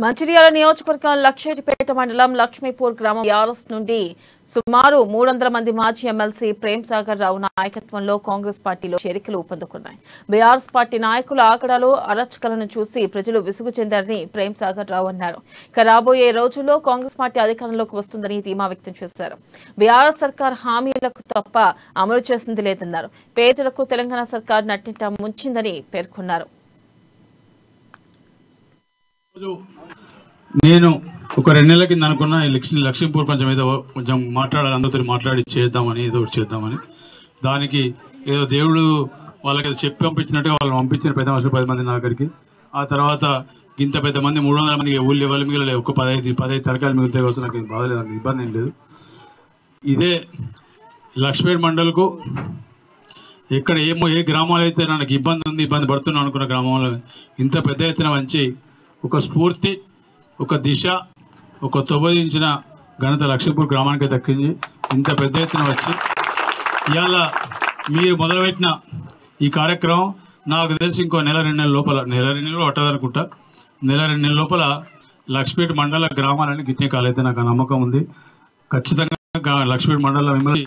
మంచిర్యాల నియోజకవర్గం లక్షేటిపేట మండలం లక్ష్మీపూర్ గ్రామం బీఆర్ఎస్ నుండి సుమారు 300 మంది మాజీ ఎమ్మెల్సీ ప్రేమ్ సాగర్ రావు నాయకత్వంలో కాంగ్రెస్ పార్టీలో చేరికలు ఊపందుకున్నాయి. బీఆర్ఎస్ పార్టీ నాయకుల ఆగడాలు అరచకలను చూసి ప్రజలు విసుగు చెందారని ప్రేమ్ సాగర్ రావు అన్నారు. ఇక రాబోయే రోజుల్లో కాంగ్రెస్ పార్టీ అధికారంలోకి వస్తుందని ధీమా వ్యక్తం చేశారు. బీఆర్ఎస్ సర్కార్ హామీలకు తప్ప అమలు చేసింది లేదన్నారు. పేదలకు తెలంగాణ సర్కార్ నట్టింట ముంచిందని పేర్కొన్నారు. నేను ఒక 2 నెలల కింద అనుకున్న లక్ష్మీపూర్ పంచం ఏదో కొంచెం మాట్లాడాలి, అందరితో మాట్లాడి చేద్దామని, ఏదో ఒకటి చేద్దామని. దానికి ఏదో దేవుడు వాళ్ళకి ఏదో చెప్పి పంపించినట్టుగా వాళ్ళు పంపించిన పెద్ద మనుషులు 10 మంది నా దగ్గరికి. ఆ తర్వాత ఇంత పెద్ద మంది 300 మందికి ఊళ్ళు ఎవరు మిగలలేదు. ఒక 15 తరకాయలు మిగులుతాయి కోసం నాకు బాధలేదు, నాకు ఇబ్బంది ఏం లేదు. ఇదే లక్ష్మీపేట మండలకు ఎక్కడ ఏ గ్రామాలు అయితే నాకు ఇబ్బంది పడుతున్నాను అనుకున్న గ్రామంలో ఇంత పెద్ద ఎత్తున మంచి ఒక స్ఫూర్తి, ఒక దిశ, ఒక తొవ్వదించిన ఘనత లక్ష్మీపూర్ గ్రామానికి దక్కింది. ఇంత పెద్ద ఎత్తున వచ్చి ఇవాళ మీరు మొదలుపెట్టిన ఈ కార్యక్రమం నాకు తెలిసి ఇంకో నెల 2 నెలల లోపల, నెల 2 నెలలు పట్టదనుకుంటా, నెల 2 నెలల లోపల లక్ష్మీపేట మండల గ్రామాలన్నీ గిట్నే కాలైతే నాకు నమ్మకం ఉంది. ఖచ్చితంగా లక్ష్మీపేట మండలం మిమ్మల్ని